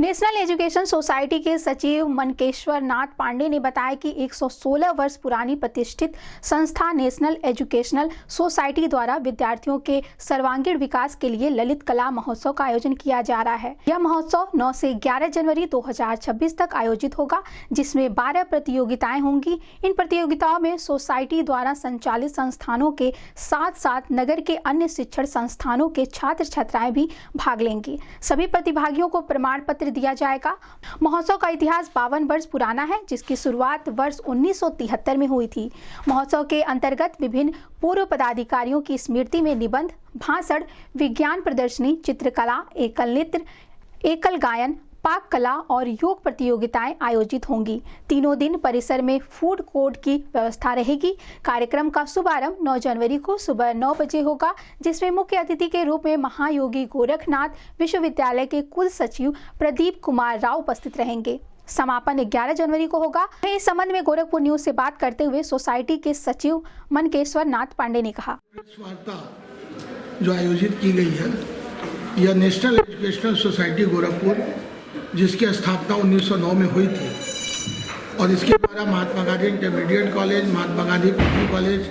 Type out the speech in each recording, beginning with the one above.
National education society के सचिव मनकेश्वर नाथ पांडे ने बताया कि 116 वर्ष पुरानी प्रतिष्ठित संस्था नेशनल एजुकेशनल सोसाइटी द्वारा विद्यार्थियों के सर्वांगीण विकास के लिए ललित कला महोत्सव का आयोजन किया जा रहा है। यह महोत्सव 9 से 11 जनवरी 2026 तक आयोजित होगा, जिसमें 12 प्रतियोगिताएं होंगी। इन प्रतियोगिताओं में सोसाइटी द्वारा संचालित संस्थानों के साथ साथ नगर के अन्य शिक्षण संस्थानों के छात्र छात्राएं भी भाग लेंगे। सभी प्रतिभागियों को प्रमाण पत्र दिया जाएगा। महोत्सव का इतिहास 52 वर्ष पुराना है, जिसकी शुरुआत वर्ष 1973 में हुई थी। महोत्सव के अंतर्गत विभिन्न पूर्व पदाधिकारियों की स्मृति में निबंध, भाषण, विज्ञान प्रदर्शनी, चित्रकला, एकल नृत्य, एकल गायन, पाक कला और योग प्रतियोगिताएं आयोजित होंगी। तीनों दिन परिसर में फूड कोर्ट की व्यवस्था रहेगी। कार्यक्रम का शुभारंभ 9 जनवरी को सुबह 9 बजे होगा, जिसमें मुख्य अतिथि के रूप में महायोगी गोरखनाथ विश्वविद्यालय के कुल सचिव प्रदीप कुमार राव उपस्थित रहेंगे। समापन 11 जनवरी को होगा। इस संबंध में गोरखपुर न्यूज से बात करते हुए सोसाइटी के सचिव मनकेश्वर नाथ पांडे ने कहा, जो आयोजित की गई है यह नेशनल एजुकेशनल सोसाइटी गोरखपुर, जिसकी स्थापना 1909 में हुई थी और इसके द्वारा Mahatma Gandhi intermediate college, Mahatma Gandhi PG college,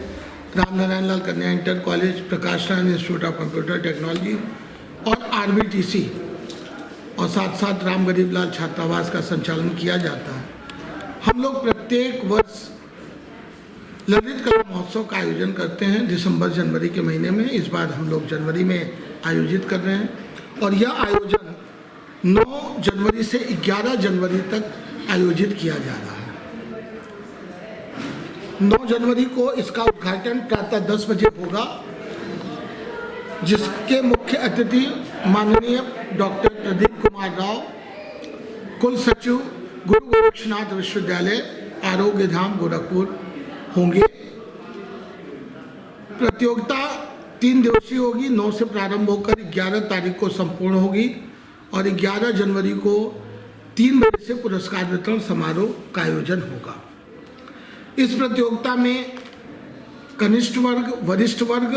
Ramnarayan लाल कन्या inter college, Prakash Narayan institute of computer technology और आरबीटीसी और साथ साथ राम गरीब लाल छात्रावास का संचालन किया जाता है। हम लोग प्रत्येक वर्ष ललित कला महोत्सव का आयोजन करते हैं दिसंबर जनवरी के महीने में। इस बार हम लोग जनवरी में आयोजित कर रहे हैं और यह आयोजन 9 जनवरी से 11 जनवरी तक आयोजित किया जा रहा है। 9 जनवरी को इसका उद्घाटन प्रातः 10 बजे होगा, जिसके मुख्य अतिथि माननीय डॉक्टर प्रदीप कुमार राव, कुल सचिव गुरु गोरक्षनाथ विश्वविद्यालय आरोग्य धाम गोरखपुर होंगे। प्रतियोगिता 3 दिवसीय होगी। 9 से प्रारंभ होकर 11 तारीख को संपूर्ण होगी और 11 जनवरी को 3 बजे से पुरस्कार वितरण समारोह का आयोजन होगा। इस प्रतियोगिता में कनिष्ठ वर्ग, वरिष्ठ वर्ग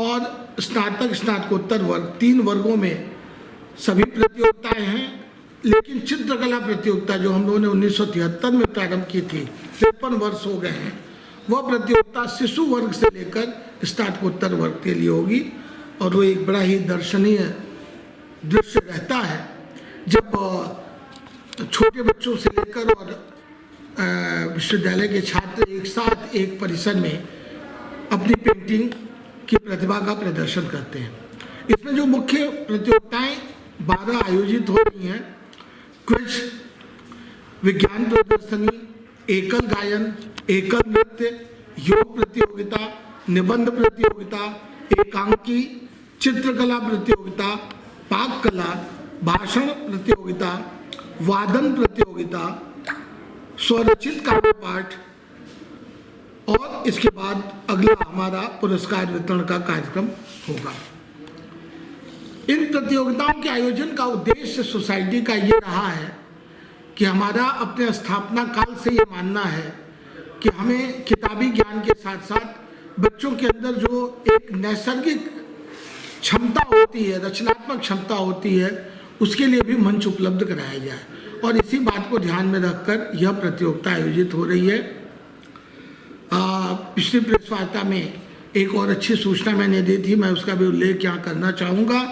और स्नातक स्नातकोत्तर वर्ग 3 वर्गों में सभी प्रतियोगिताएं हैं। लेकिन चित्रकला प्रतियोगिता जो हम लोगों ने 1973 में प्रारंभ की थी, 53 वर्ष हो गए हैं, वह प्रतियोगिता शिशु वर्ग से लेकर स्नातकोत्तर वर्ग के लिए होगी और वो एक बड़ा ही दर्शनीय दृश्य रहता है जब छोटे बच्चों से लेकर और विश्वविद्यालय के छात्र एक साथ एक परिसर में अपनी पेंटिंग की प्रतिभा का प्रदर्शन करते हैं। इसमें जो मुख्य प्रतियोगिताएं 12 आयोजित हो रही हैं, क्विज, विज्ञान प्रदर्शनी, एकल गायन, एकल नृत्य, योग प्रतियोगिता, निबंध प्रतियोगिता, एकांकी, चित्रकला प्रतियोगिता, पाक कला, भाषण प्रतियोगिता, वादन प्रतियोगिता, स्वरचित काव्य पाठ और इसके बाद अगला हमारा पुरस्कार वितरण का कार्यक्रम होगा। इन प्रतियोगिताओं के आयोजन का उद्देश्य सोसाइटी का ये रहा है कि हमारा अपने स्थापना काल से ये मानना है कि हमें किताबी ज्ञान के साथ साथ बच्चों के अंदर जो एक नैसर्गिक क्षमता होती है, रचनात्मक क्षमता होती है, उसके लिए भी मंच उपलब्ध कराया जाए और इसी बात को ध्यान में रखकर यह प्रतियोगिता आयोजित हो रही है। पिछली प्रेस वार्ता में एक और अच्छी सूचना मैंने दी थी, मैं उसका भी उल्लेख यहाँ करना चाहूँगा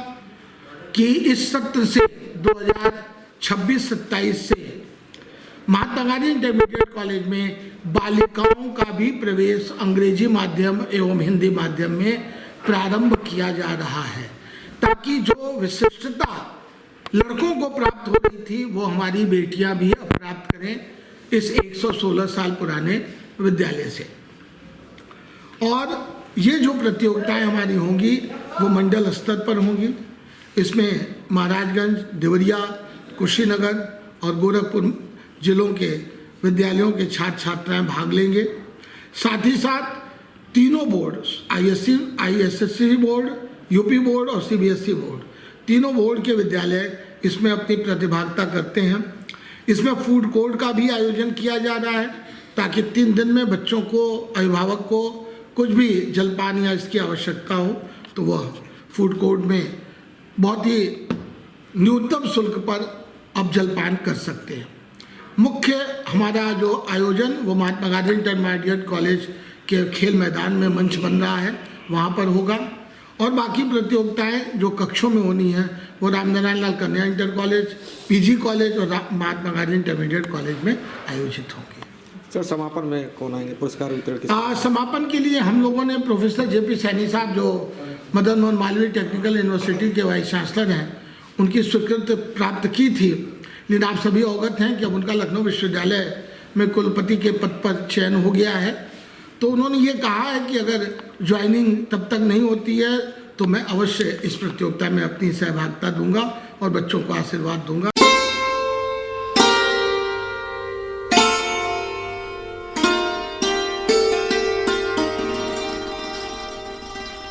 कि इस सत्र से 2026-27 से महात्मा गांधी इंटरमीडिएट कॉलेज में बालिकाओं का भी प्रवेश अंग्रेजी माध्यम एवं हिंदी माध्यम में प्रारंभ किया जा रहा है, ताकि जो विशिष्टता लड़कों को प्राप्त हो रही थी वो हमारी बेटियां भी अब प्राप्त करें इस 116 साल पुराने विद्यालय से। और ये जो प्रतियोगिताएं हमारी होंगी वो मंडल स्तर पर होंगी। इसमें महाराजगंज, देवरिया, कुशीनगर और गोरखपुर जिलों के विद्यालयों के छात्र छात्राएं भाग लेंगे। साथ ही साथ तीनों board, ISSC board, UP board और CBSE बोर्ड, तीनों बोर्ड के विद्यालय इसमें अपनी प्रतिभागिता करते हैं। इसमें फूड कोर्ट का भी आयोजन किया जा रहा है, ताकि 3 दिन में बच्चों को, अभिभावक को कुछ भी जलपान या इसकी आवश्यकता हो तो वह फूड कोर्ट में बहुत ही न्यूनतम शुल्क पर अब जलपान कर सकते हैं। मुख्य हमारा जो आयोजन वो महात्मा गांधी इंटरमीडिएट कॉलेज के खेल मैदान में मंच बन रहा है, वहाँ पर होगा। और बाकी प्रतियोगिताएं जो कक्षों में होनी है वो रामनारायण लाल कन्या इंटर कॉलेज, पीजी कॉलेज और महात्मा गांधी इंटरमीडिएट कॉलेज में आयोजित होंगी। सर, समापन में कौन आएंगे? पुरस्कार वितरण समापन के लिए हम लोगों ने प्रोफेसर जेपी सैनी साहब जो मदन मोहन मालवीय टेक्निकल यूनिवर्सिटी के वाइस चांसलर हैं, उनकी स्वीकृति प्राप्त की थी। लेकिन आप सभी अवगत हैं कि अब उनका लखनऊ विश्वविद्यालय में कुलपति के पद पर चयन हो गया है। तो उन्होंने ये कहा है कि अगर ज्वाइनिंग तब तक नहीं होती है तो मैं अवश्य इस प्रतियोगिता में अपनी सहभागिता दूंगा और बच्चों को आशीर्वाद दूंगा।